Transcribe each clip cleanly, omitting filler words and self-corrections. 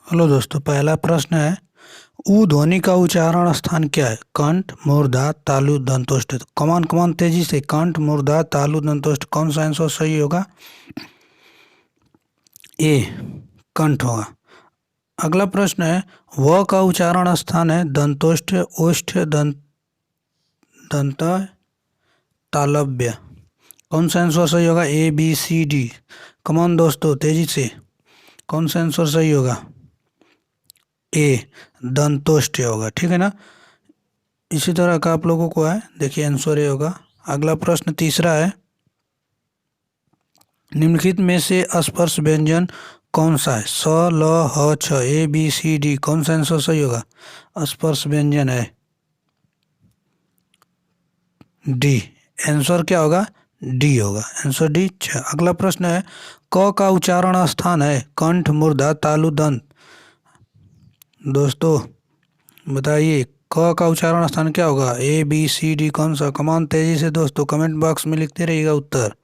Hello दोस्तों, पहला प्रश्न है ऊ ध्वनि का उच्चारण स्थान क्या है? कंठ, मूर्धा, तालु, दंतोष्ठ। कमान कमान तेजी से। कंठ, मूर्धा, तालु, दंतोष्ठ। कौन सा आंसर सही होगा? ए, कंठ होगा। अगला प्रश्न है व का उच्चारण स्थान है दंतोष्ठ, ओष्ठ, दंत, तालव्य। कौन सा आंसर सही होगा? A, B, C, D. कमान दोस्तों तेजी से। कौन सा आंसर सही होगा? ए, दंतोष्ठ होगा। ठीक है ना। इसी तरह का आप लोगों को है, देखिए आंसर ये होगा। अगला प्रश्न तीसरा है निम्नलिखित में से स्पर्श व्यंजन कौन सा है? स, ल, ह, छ। ए, बी, सी, डी। कौन सा आंसर सही होगा? स्पर्श व्यंजन है डी। आंसर क्या होगा? डी होगा। आंसर डी, छ। अगला प्रश्न है क का उच्चारण स्थान है कंठ, मूर्धा, तालु, दंत। दोस्तों बताइए क का उच्चारण स्थान क्या होगा? A, B, C, D. कौन सा? कमान तेजी से दोस्तों कमेंट बॉक्स में लिखते रहिएगा उत्तर।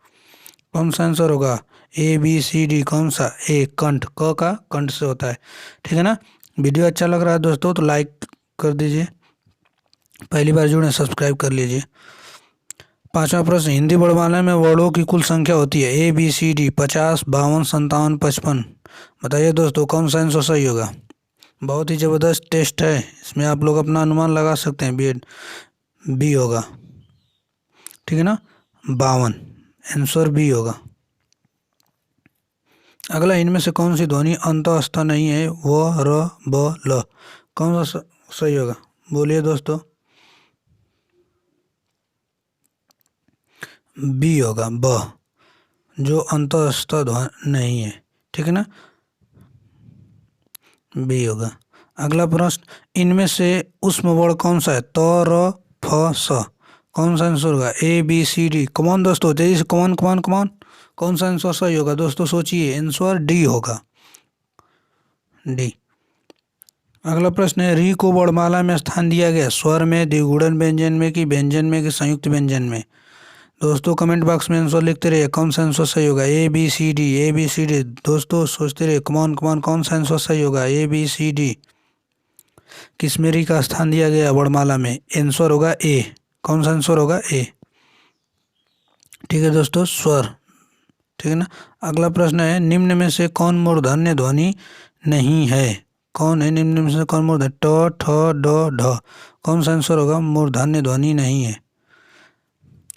कौन सा आंसर होगा? A, B, C, D. कौन सा? ए, कंठ। क का कंठ से होता है। ठीक है ना। वीडियो अच्छा लग रहा है दोस्तों तो लाइक कर दीजिए। पहली बार जुड़े सब्सक्राइब कर लीजिए। पांचवा प्रश्न हिंदी वर्णमाला में वर्णों की कुल संख्या होती है? A, B, C, D. 50, 52, 57, 55। बताइए दोस्तों कौन सा आंसर सही होगा? बहुत ही ज़बरदस्त टेस्ट है, इसमें आप लोग अपना अनुमान लगा सकते हैं। बी, बी होगा। ठीक है ना। 52 आंसर बी होगा। अगला इनमें से कौन सी ध्वनि अंतःस्थ नहीं है? व, र, ब, ल। कौन सा सही होगा? बोलिए दोस्तों। बी होगा, ब, जो अंतःस्थ ध्वनि नहीं है। ठीक है ना। बी होगा। अगला प्रश्न इनमें से उष्म वर्ण कौन सा है? त, र, फ, स। कौन सा आंसर होगा? A, B, C, D. कमान दोस्तों तेजी से। कमान कमान कमान। कौन सा आंसर सही होगा दोस्तों? सोचिए। आंसर डी होगा, डी। अगला प्रश्न है री को वर्णमाला में स्थान दिया गया स्वर में, द्विगुणन व्यंजन में, कि व्यंजन में, कि संयुक्त व्यंजन में? दोस्तों कमेंट बॉक्स में आंसर लिखते रहिए। कौन सा आंसर सही होगा? A, B, C, D. A, B, C, D. दोस्तों सोचते रहिए। कमान कमान कौन सा आंसर सही होगा? A, B, C, D. किस में री का स्थान दिया गया वर्णमाला में? आंसर होगा ए। कौन सा आंसर होगा? ए। ठीक है दोस्तों, स्वर। ठीक है ना। अगला प्रश्न है निम्न में से कौन मूर्धन्य ध्वनि नहीं है? कौन है निम्न में से कौन मूर्धन्य? ट, ठ, ड, ढ। कौन सा आंसर होगा? मूर्धन्य ध्वनि नहीं है।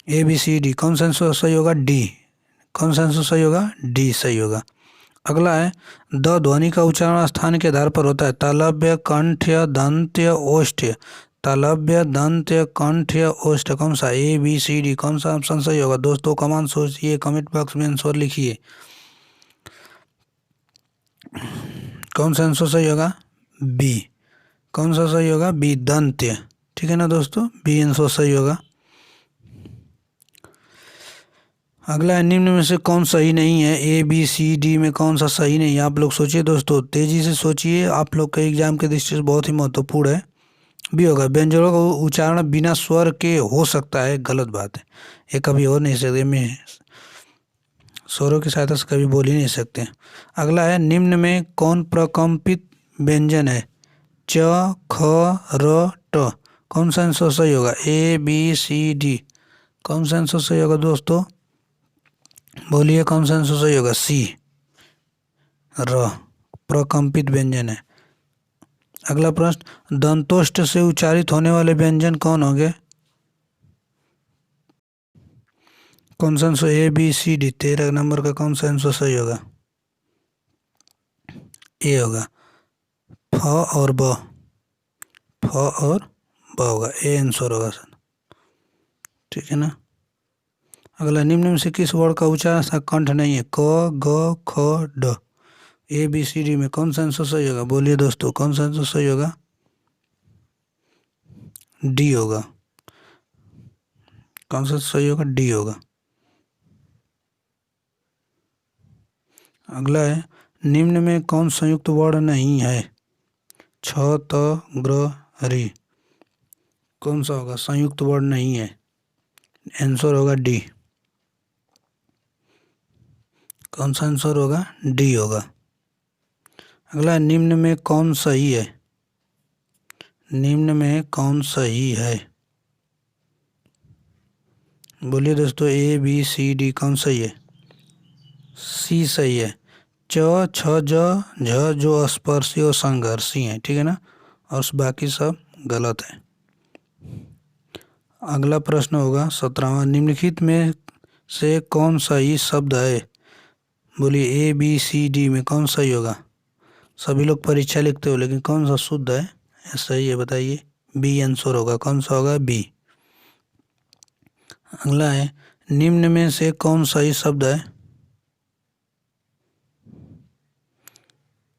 A, B, C, D. कौन सा आंसर सही होगा? डी। कौन सा आंसर सही होगा? डी सही होगा। अगला है द ध्वनि का उच्चारण स्थान के आधार पर होता है? तालव्य, कंठ्य, दंत्य, ओष्ठ्य। तालव्य, दंत्य, कंठ्य, ओष्ठ। कौन सा? ए, बी, सी, डी। कौन सा ऑप्शन सही होगा दोस्तों? कमेंट सोचिए, कमेंट बॉक्स में आंसर लिखिए। कौन सा आंसर सही होगा? बी। कौन सा सही होगा? बी, दंत्य। ठीक है ना दोस्तों, बी आंसर सही होगा। अगला है निम्न में से कौन सही नहीं है? ए, बी, सी, डी में कौन सा सही नहीं है? आप लोग सोचिए दोस्तों, तेजी से सोचिए। आप लोग के एग्जाम के दृष्टि से बहुत ही महत्वपूर्ण है। बी होगा। व्यंजनों का उच्चारण बिना स्वर के हो सकता है, गलत बात है। ये कभी हो नहीं सकते, में स्वरों की सहायता से कभी बोल ही नहीं सकते। अगला है निम्न में कौन प्रकम्पित व्यंजन है? च, ख, र, ट। कौन सा आंसर सही होगा? A, B, C, D. कौन सा आंसर सही होगा दोस्तों? बोलिए कौन सा आंसर सही होगा? सी, र, प्रकम्पित व्यंजन है। अगला प्रश्न दंतोष्ठ से उच्चारित होने वाले व्यंजन कौन होंगे? कौन सा answer? A, B, C, D. 13 number का कौन सा आंसर सही होगा? ए होगा। फ और ब। फ और ब होगा। ए आंसर होगा सर। ठीक है ना। अगला निम्न में से किस वर्ण का उच्चारण सा कंठ नहीं है? क, ग, ख, ड। ए, बी, सी, डी में कौन सा आंसर सही होगा? बोलिए दोस्तों कौन सा आंसर सही होगा? डी होगा। कौन सा सही होगा? डी होगा। अगला है निम्न में कौन संयुक्त वर्ण नहीं है? छ, त, ग्र, री। कौन सा होगा? संयुक्त वर्ण नहीं है। आंसर होगा डी। कौन सा आंसर होगा? डी होगा। अगला, निम्न में कौन सही है? निम्न में कौन सही है? बोलिए दोस्तों, ए बी सी डी कौन सही है? सी सही है। च छ ज झ जो स्पर्शी और संघर्षी हैं, ठीक है ना, और बाकी सब गलत है। अगला प्रश्न होगा 17वां, निम्नलिखित में से कौन सही शब्द है? बोलिए, ए बी सी डी में कौन सही होगा? सभी लोग परीक्षा लिखते हो, लेकिन कौन सा शुद्ध है, सही है, बताइए। बी आंसर होगा। कौन सा होगा? बी। अगला है, निम्न में से कौन सही शब्द है?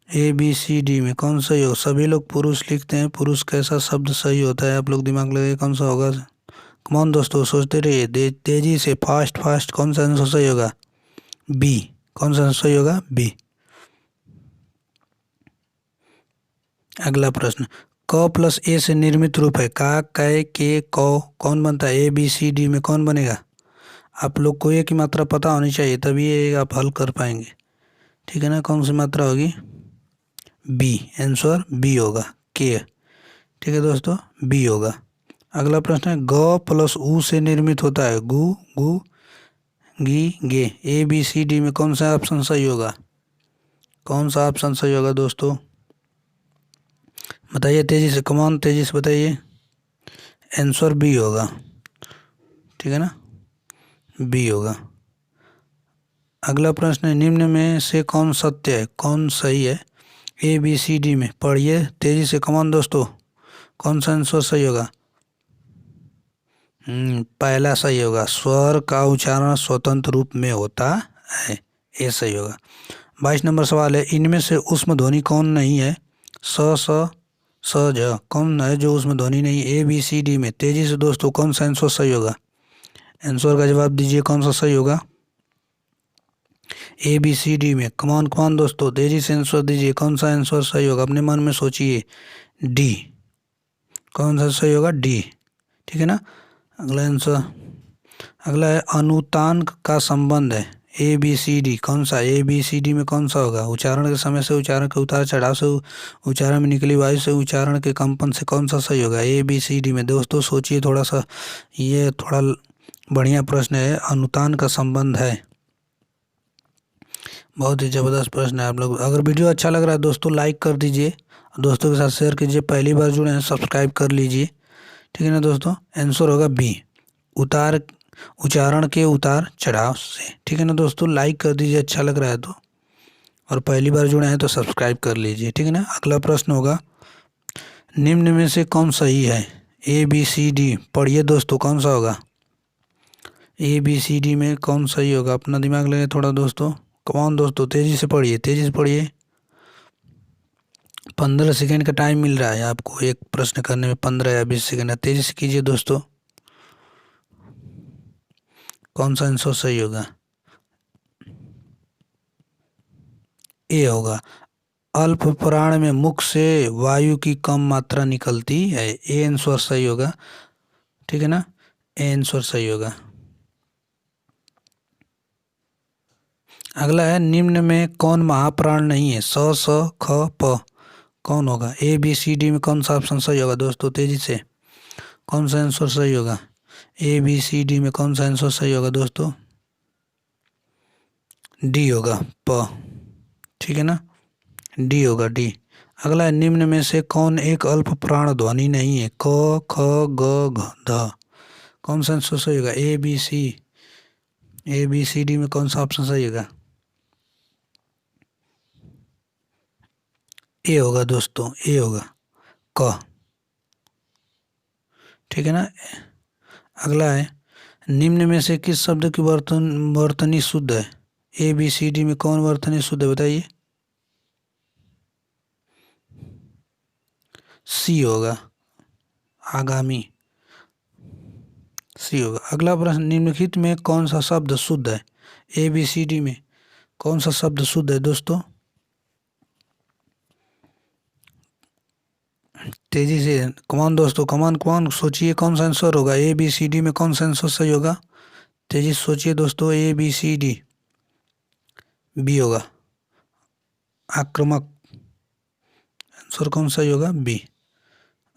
ए बी सी डी में कौन सही होगा? सभी लोग पुरुष लिखते हैं, पुरुष कैसा शब्द सही होता है? आप लोग दिमाग लगाइए, कौन सा होगा? कौन दोस्तों, सोचते रहिए तेजी से, फास्ट फास्ट। कौन सा आंसर सही होगा? बी। कौन सा आंसर सही होगा? बी। अगला प्रश्न, क प्लस ए से निर्मित रूप है का, कै, के, कौ, कौन बनता है? ए बी सी डी में कौन बनेगा? आप लोग को एक ही मात्रा पता होनी चाहिए, तभी ये आप हल कर पाएंगे, ठीक है ना। कौन सी मात्रा होगी? बी। आंसर बी होगा, के। ठीक है दोस्तों, बी होगा। अगला प्रश्न है, ग प्लस ऊ से निर्मित होता है गु, गु, गी, गे। ए बी सी डी में कौन सा ऑप्शन सही होगा? कौन सा ऑप्शन सही होगा दोस्तों? बताइए तेजी से, कमान तेजी से बताइए। आंसर बी होगा, ठीक है ना, बी होगा। अगला प्रश्न है, निम्न में से कौन सत्य है, कौन सही है? ए बी सी डी में पढ़िए तेजी से, कमान दोस्तों, कौन सा आंसर सही होगा? पहला सही होगा, स्वर का उच्चारण स्वतंत्र रूप में होता है, ये सही होगा। 22 नंबर सवाल है, इनमें से ऊष्म ध्वनि कौन नहीं है? स स स ज कौन है जो ऊष्म ध्वनि नहीं? ए बी सी डी में तेजी से दोस्तों, कौन सा आंसर सही होगा? आंसर का जवाब दीजिए, कौन सा सही होगा? ए बी सी डी में कमान कमान दोस्तों, तेजी से आंसर दीजिए, कौन सा आंसर सही होगा? अपने मन में सोचिए। डी। कौन सा सही होगा? डी, ठीक है ना। अगला आंसर, अगला है, अनुतान का संबंध है ए बी सी डी, कौन सा? ए बी सी डी में कौन सा होगा? उच्चारण के समय से, उच्चारण के उतार चढ़ाव से, उच्चारण में निकली वायु से, उच्चारण के कंपन से, कौन सा सही होगा? ए बी सी डी में दोस्तों सोचिए थोड़ा सा, ये थोड़ा बढ़िया प्रश्न है। अनुतान का संबंध है, बहुत ही ज़बरदस्त प्रश्न है। आप लोग अगर वीडियो अच्छा लग रहा है दोस्तों, लाइक कर दीजिए, दोस्तों के साथ शेयर कीजिए, पहली बार जुड़े हैं सब्सक्राइब कर लीजिए, ठीक है ना दोस्तों। आंसर होगा बी, उतार, उच्चारण के उतार चढ़ाव से, ठीक है ना दोस्तों। लाइक कर दीजिए अच्छा लग रहा है तो, और पहली बार जुड़े हैं तो सब्सक्राइब कर लीजिए, ठीक है ना। अगला प्रश्न होगा, निम्न में से कौन सही है? ए बी सी डी पढ़िए दोस्तों, कौन सा होगा? ए बी सी डी में कौन सही होगा? अपना दिमाग लगे थोड़ा दोस्तों, कौन दोस्तों, तेज़ी से पढ़िए, तेज़ी से पढ़िए। 15 सेकेंड का टाइम मिल रहा है आपको एक प्रश्न करने में, 15 या 20 सेकेंड, तेज़ी से कीजिए दोस्तों। कौन सा आंसर सही होगा? ए होगा, अल्प प्राण में मुख से वायु की कम मात्रा निकलती है, ए आंसर सही होगा, ठीक है ना, ए आंसर सही होगा। अगला है, निम्न में कौन महाप्राण नहीं है? स स ख प कौन होगा? ए बी सी डी में कौन सा ऑप्शन सही होगा दोस्तों? तेजी से, कौन सा आंसर सही होगा? ए बी सी डी में कौन सा आंसर सही होगा दोस्तों? डी होगा, प, ठीक है ना, डी होगा, डी। अगला है, निम्न में से कौन एक अल्प प्राण ध्वनि नहीं है? क ख ग घ ध कौन सा आंसर सही होगा? A B C, A B C D में कौन सा ऑप्शन सही होगा? ए होगा दोस्तों, ए होगा, क, ठीक है ना। अगला है, निम्न में से किस शब्द की वर्तनी शुद्ध है? ए बी सी डी में कौन वर्तनी शुद्ध है बताइए? सी होगा, आगामी, सी होगा। अगला प्रश्न, निम्नलिखित में कौन सा शब्द शुद्ध है? ए बी सी डी में कौन सा शब्द शुद्ध है दोस्तों? तेजी से, कमान दोस्तों, कमान कमान सोचिए, कौन सा आंसर होगा? ए बी सी डी में कौन सा आंसर सही होगा? तेजी से सोचिए दोस्तों, A B C D, B होगा, आक्रामक, आंसर कौन सा ही होगा? बी।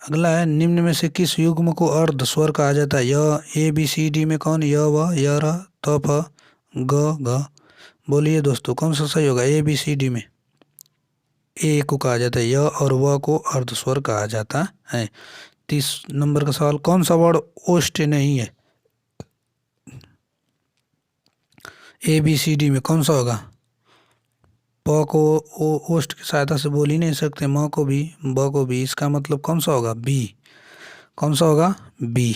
अगला है, निम्न में से किस युग्म को अर्ध स्वर कहा जाता है? य, ए बी सी डी में कौन? य व, य र, त फ, ग घ। बोलिए दोस्तों कौन सा सही होगा? ए बी सी डी में ए को कहा जाता है, य और व को अर्ध स्वर कहा जाता है। 30 नंबर का सवाल, कौन सा वर्ड ओष्ठ नहीं है? ए बी सी डी में कौन सा होगा? प को ओष्ठ की सहायता से बोल ही नहीं सकते, म को भी, ब को भी, इसका मतलब कौन सा होगा? बी। कौन सा होगा? बी।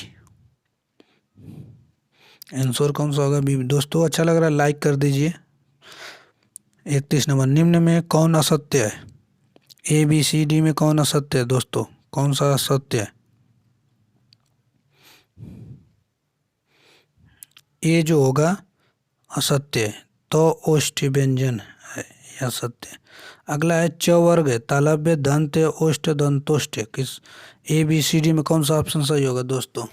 आंसर कौन सा होगा? बी। दोस्तों अच्छा लग रहा है लाइक कर दीजिए। 31 नंबर, निम्न में कौन असत्य है? ए बी सी डी में कौन असत्य है दोस्तों? कौन सा असत्य है? ए जो होगा असत्य है, तो ओष्ठ व्यंजन है, यह सत्य है। अगला है, च वर्ग है, तालव्य दंत ओष्ठ दंतोष्ठ किस ए बी सी डी में कौन सा ऑप्शन सही होगा दोस्तों?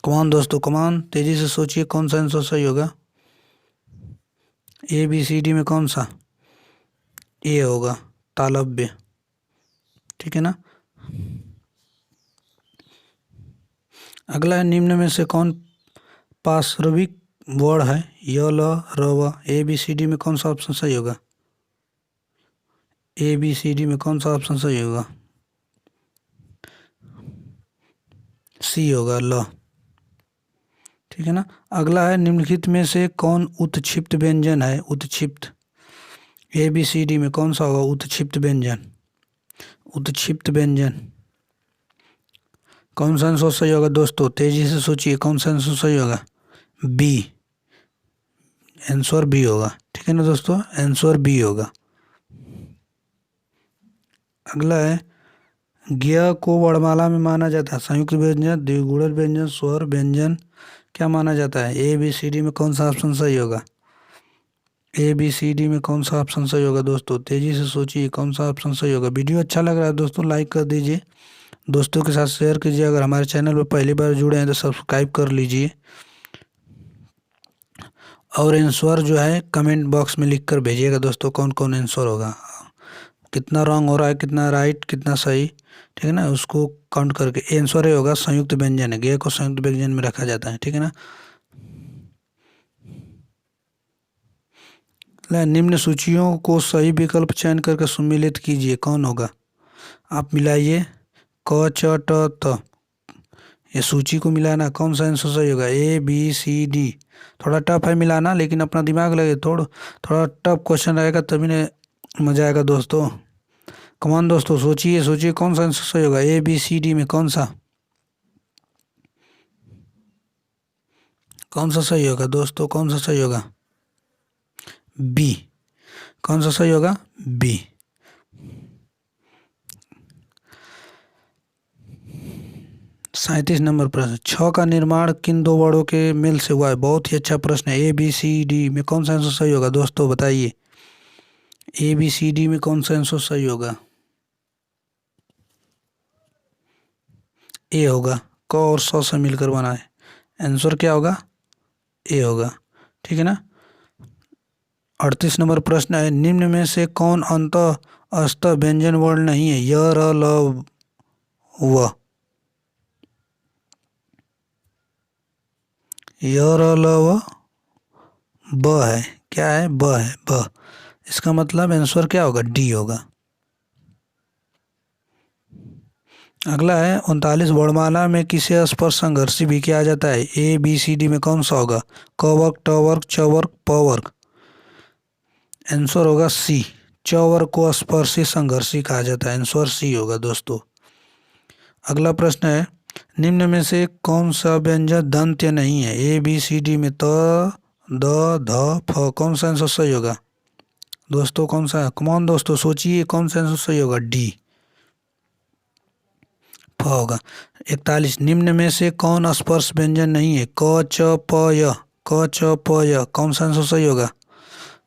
कमान दोस्तों कमान, तेजी से सोचिए कौन सा आंसर सही होगा? ए बी सी डी में कौन सा? ए होगा, तालव्य। ठीक है ना। अगला है, निम्न में से कौन पार्श्विक वर्ड है? य ल र व। ए बी सी डी में कौन सा ऑप्शन सही होगा? ए बी सी डी में कौन सा ऑप्शन सही होगा? सी होगा, ल। ठीक है ना। अगला है, निम्नलिखित में से कौन उत्क्षिप्त व्यंजन है? उत्क्षिप्त, ए बी सी डी में कौन सा होगा? उत्क्षिप्त व्यंजन, उत्क्षिप्त व्यंजन। कौन सा आंसर सही होगा दोस्तों? तेजी से सोचिए कौन सा आंसर सही होगा? बी। आंसर बी होगा। ठीक है ना दोस्तों, आंसर बी होगा। अगला है, ज्ञ को वर्णमाला में माना जाता है? संयुक्त व्यंजन, द्विगुणित व्यंजन, स्वर व्यंजन, क्या माना जाता है? ए बी सी डी में कौन सा ऑप्शन सही होगा? ए बी सी डी में कौन सा ऑप्शन सही होगा दोस्तों? तेजी से सोचिए कौन सा ऑप्शन सही होगा। वीडियो अच्छा लग रहा है दोस्तों लाइक कर दीजिए, दोस्तों के साथ शेयर कीजिए। अगर हमारे चैनल पर पहली बार जुड़े हैं तो सब्सक्राइब कर लीजिए, और आंसर जो है कमेंट बॉक्स में लिख कर भेजिएगा दोस्तों कौन कौन आंसर होगा, कितना रॉन्ग हो रहा है, कितना राइट, कितना सही। ठीक है ना, उसको काउंट करके। आंसर ये होगा संयुक्त व्यंजन है, गे को संयुक्त व्यंजन में रखा जाता है। ठीक है ना। निम्न सूचियों को सही विकल्प चयन करके सम्मिलित कीजिए, कौन होगा? आप मिलाइए, क च ट त, ये सूची को मिलाना, कौन सा आंसर सही होगा? A B C D. थोड़ा टफ है मिलाना, लेकिन अपना दिमाग लगे, थोड़ा टफ क्वेश्चन रहेगा तभी ने मजा आएगा दोस्तों। कमान दोस्तों सोचिए सोचिए कौन सा आंसर सही होगा? ए बी सी डी में कौन सा सही होगा दोस्तों? कौन सा सही होगा? बी। कौन सा सही होगा? बी। सैंतीस नंबर प्रश्न, छ का निर्माण किन दो वर्डों के मेल से हुआ है? बहुत ही अच्छा प्रश्न है। ए बी सी डी में कौन सा आंसर सही होगा दोस्तों बताइए? ए बी सी डी में कौन सा आंसर सही होगा? ए होगा, क और स से मिलकर बना है। आंसर क्या होगा? ए होगा। ठीक है ना। 38 नंबर प्रश्न है, निम्न में से कौन अंतःस्थ व्यंजन वर्ण नहीं है? य र ल व। य र ल व ब है, क्या है? ब है, ब। इसका मतलब आंसर क्या होगा? डी होगा। अगला है, 39 वर्णमाला में किसे स्पर्श संघर्षी भी किया जाता है? ए बी सी डी में कौन सा होगा? क वर्ग, ट वर्ग, च वर्ग, प वर्ग। आंसर होगा सी, च वर्ग को स्पर्शी संघर्षी कहा जाता है। आंसर सी होगा दोस्तों। अगला प्रश्न है, निम्न में से कौन सा व्यंजन दंत्य नहीं है? ए बी सी डी में त द ध फ, कौन सा आंसर सही होगा दोस्तों? कौन सा? कमान दोस्तों सोचिए कौन सा आंसर सही होगा? डी, फ होगा। 41, निम्न में से कौन स्पर्श व्यंजन नहीं है? क च प य, क च प य, कौन सा आंसर सही होगा?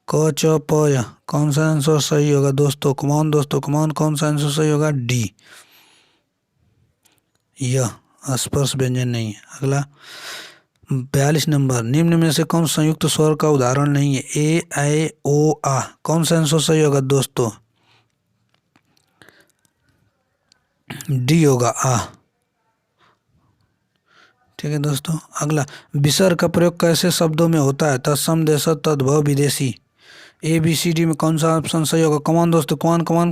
क च प य, कौन सा आंसर सही होगा दोस्तों? कमान दोस्तों कमान, कौन सा आंसर सही होगा? डी, यह स्पर्श व्यंजन नहीं है। अगला 42 नंबर, निम्न में से कौन संयुक्त स्वर का उदाहरण नहीं है? ए ऐ ओ आ, कौन सा आंसर सही होगा दोस्तों? डी होगा आ। ठीक है दोस्तों, अगला, विसर्ग का प्रयोग कैसे शब्दों में होता है? तत्सम, देशज, तद्भव, विदेशी। ए बी सी डी में कौन सा ऑप्शन सही होगा? कमान दोस्तों,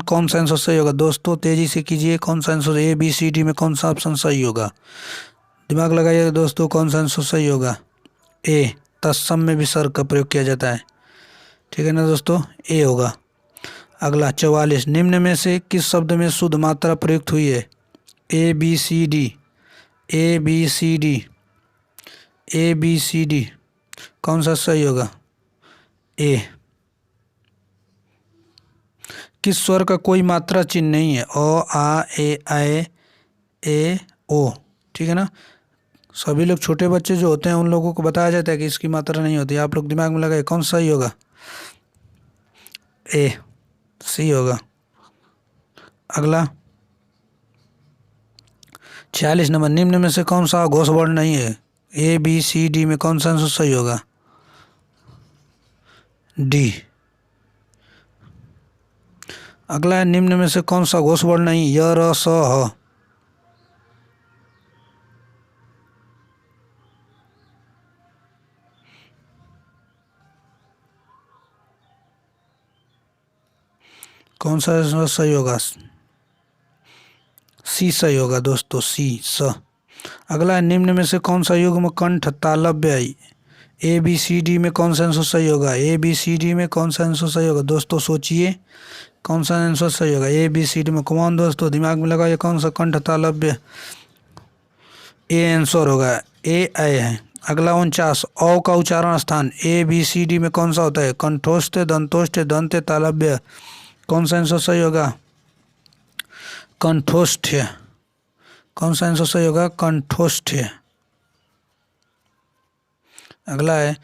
कौन सा आंसर सही होगा? दोस्तों तेजी से कीजिए, कौन सा answer A B C D में कौन सा ऑप्शन सही होगा? दिमाग लगाइएगा दोस्तों, कौन सा आंसर सही होगा? ए, तत्सम में विसर्ग का प्रयोग किया जाता है। ठीक है ना दोस्तों, ए होगा। अगला 44, निम्न में से किस शब्द में शुद्ध मात्रा प्रयुक्त हुई है? A B C D, A B C D, A B C D, कौन सा सही होगा? ए। किस स्वर का कोई मात्रा चिन्ह नहीं है? ओ, आ, ए, आए, ए, ओ। ठीक है ना, सभी लोग छोटे बच्चे जो होते हैं उन लोगों को बताया जाता है कि इसकी मात्रा नहीं होती। आप लोग दिमाग में लगाए कौन सा सही होगा? ए, सी होगा। अगला 46 नंबर, निम्न में से कौन सा घोष वर्ण नहीं है? ए बी सी डी में कौन सा आंसर सही होगा? डी। अगला है, निम्न में से कौन सा घोष वर्ण नहीं? य, र, स, ह। कौन सा आंसर सही होगा? सी सही होगा दोस्तों, सी, स। अगला है, निम्न में से कौन सा युग्म कंठ तालव्य है? ए बी सी डी में कौन सा आंसर सही होगा? ए बी सी डी में कौन सा आंसर सही होगा? दोस्तों सोचिए, कौन सा आंसर सही होगा? ए बी सी डी में कौन, दोस्तों दिमाग में लगाइए, कौन सा कंठ तालव्य? ए आंसर होगा, ए आए है। अगला 49, औ का उच्चारण स्थान ए बी सी डी में कौन सा होता है? कंठोष्ठ, दंतोष्ठ, दंत्य, तालव्य, कौन सा आंसर सही होगा? कंठोष्ठ। कौन सा आंसर सही होगा? कंठोष्ठ। अगला है,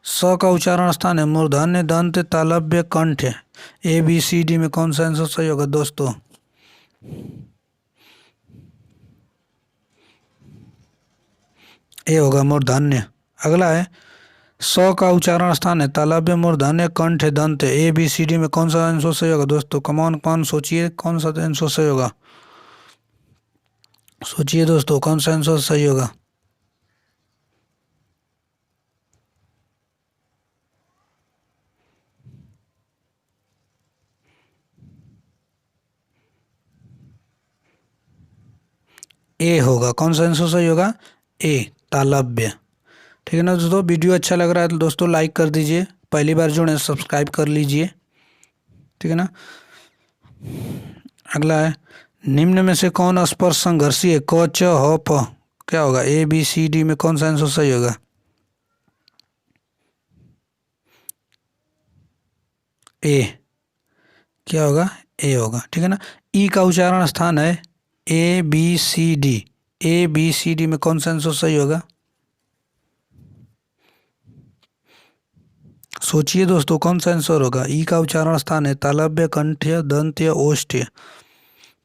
स का उच्चारण स्थान है मूर्धन्य, दंत, तालव्य, कंठ। ए बी सी डी में कौन सा आंसर सही होगा दोस्तों? ए होगा, मूर्धन्य। अगला है, स का उच्चारण स्थान है तालव्य, मूर्धन्य, कंठ, दंत। ए बी सी डी में कौन सा आंसर सही होगा दोस्तों? कौन सोचिए, कौन सा आंसर सही होगा? सोचिए दोस्तों, कौन सा आंसर सही होगा? ए होगा। कौन सा आंसर सही होगा? ए, तालव्य। ठीक है ना दोस्तों, वीडियो अच्छा लग रहा है तो दोस्तों लाइक कर दीजिए, पहली बार जुड़े सब्सक्राइब कर लीजिए। ठीक है ना। अगला है, निम्न में से कौन स्पर्श संघर्षी है? क, च, ह, प। क्या होगा? ए बी सी डी में कौन सा आंसर सही होगा? ए। क्या होगा? ए होगा। ठीक है ना। ई का उच्चारण स्थान है A B C D, A B C D में कौन सा आंसर सही होगा? सोचिए दोस्तों, कौन सा आंसर होगा? ई का उच्चारण स्थान है तालव्य, कंठ्य, दंत्य, ओष्ठ्य।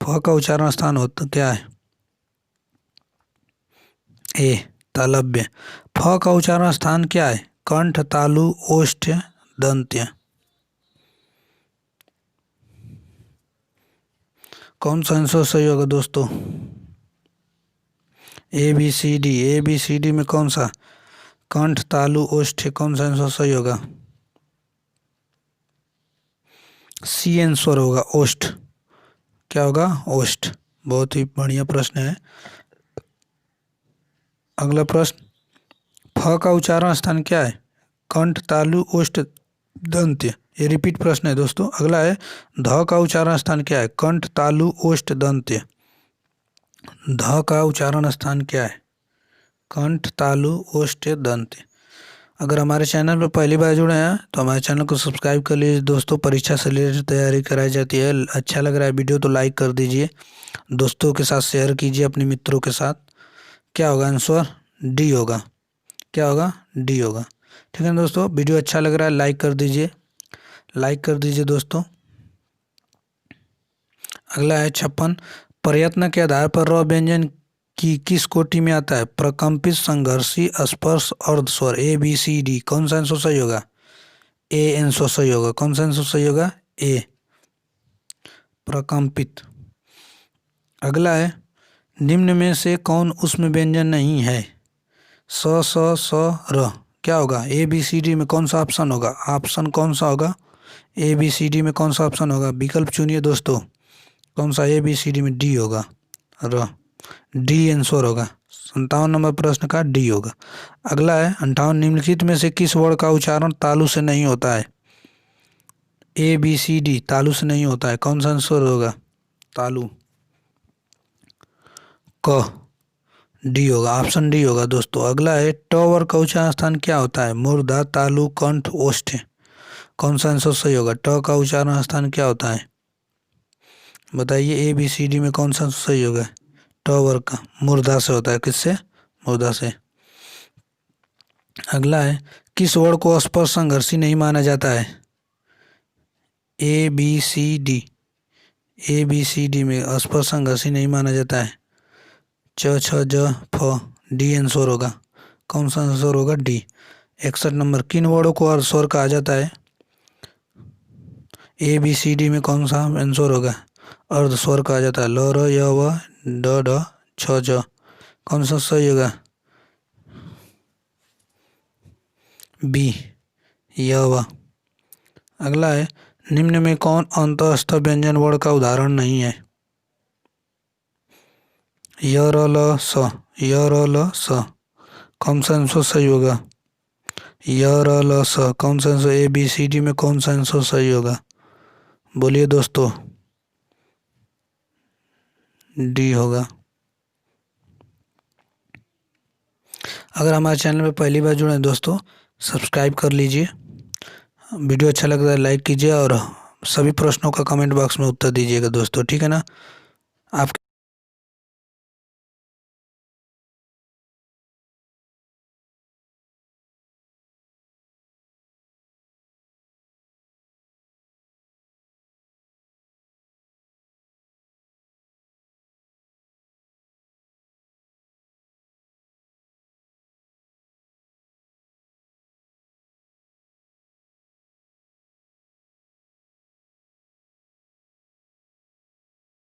फ का उच्चारण स्थान होता क्या है? ए, तालव्य। फ का उच्चारण स्थान क्या है? कंठ, तालु, ओष्ठ्य, दंत्य। कौन सा आंसर सही होगा दोस्तों? A B C D, A B C D में कौन सा? कंठ, तालु, ओष्ठ्य, कौन सा आंसर सही होगा? सी आंसर होगा, ओष्ठ। क्या होगा? ओष्ठ। बहुत ही बढ़िया प्रश्न है। अगला प्रश्न, फ का उच्चारण स्थान क्या है? कंठ, तालु, ओष्ठ, दंत्य। ये रिपीट प्रश्न है दोस्तों। अगला है, ध का उच्चारण स्थान क्या है? कंठ, तालु, ओष्ठ, दंत्य। ध का उच्चारण स्थान क्या है? कंठ, तालु, ओष्ठ, दंत्य। अगर हमारे चैनल पर पहली बार जुड़े हैं तो हमारे चैनल को सब्सक्राइब कर लीजिए दोस्तों। परीक्षा से रिलेटेड तैयारी कराई जाती है। अच्छा लग रहा है वीडियो तो लाइक कर दीजिए, दोस्तों के साथ शेयर कीजिए, अपने मित्रों के साथ। क्या होगा आंसर? डी होगा। क्या होगा? डी होगा। ठीक है दोस्तों, वीडियो अच्छा लग रहा है लाइक कर दीजिए, लाइक कर दीजिए दोस्तों। अगला है 56, प्रयत्न के आधार पर र व्यंजन की किस कोटि में आता है? प्रकंपित, संघर्षी, स्पर्श, अर्धस्वर। ए बी सी डी, कौन सा आंसर सही होगा? ए आंसर सही होगा। कौन सा आंसर सही होगा? ए, प्रकंपित। अगला है निम्न में से कौन उसमें व्यंजन नहीं है? स स स र क्या होगा? ए बी सी डी में कौन सा ऑप्शन होगा? ऑप्शन कौन सा होगा? ए बी सी डी में कौन सा ऑप्शन होगा? विकल्प चुनिए दोस्तों। कौन सा? ए बी सी डी में डी होगा। र डी आंसर होगा। 57 नंबर प्रश्न का डी होगा। अगला है 58 निम्नलिखित में से किस वर्ण का उच्चारण तालु से नहीं होता है? ए बी सी डी तालु से नहीं होता है। कौन सा आंसर होगा? तालु। क डी होगा। ऑप्शन डी होगा दोस्तों। अगला है ट वर्ग का उच्चारण स्थान क्या होता है? मूर्धा, तालु, कंठ, ओष्ठ। कौन सा आंसर सही होगा? ट का उच्चारण स्थान क्या होता है? बताइए ए बी सी डी में कौन सा सही होगा? ट वर्ग का मूर्धा से होता है। किससे? मूर्धा से। अगला है किस वर्ण को स्पर्श संघर्षी नहीं माना जाता है? A B C D. A B C D में स्पर्श संघर्षी नहीं माना जाता है। च छ ज फ डी आंसर होगा। कौन सा आंसर होगा? डी। 61 नंबर किन वर्णों को अर्ध स्वर कहा जाता है? ए बी सी डी में कौन सा आंसर होगा? अर्ध स्वर कहा जाता है। ल र य व ड ढ छ ज। कौन सा सही होगा? बी य व। अगला है निम्न में कौन अंतःस्थ व्यंजन वर्ण का उदाहरण नहीं है? य र ल स। य र ल स। कौन सा आंसर सही होगा? य र ल स। कौन सा answer? A B C D में कौन सा आंसर सही होगा? बोलिए दोस्तों। डी होगा। अगर हमारे चैनल में पहली बार जुड़े हैं दोस्तों, सब्सक्राइब कर लीजिए। वीडियो अच्छा लगता है लाइक कीजिए और सभी प्रश्नों का कमेंट बॉक्स में उत्तर दीजिएगा दोस्तों। ठीक है ना? आप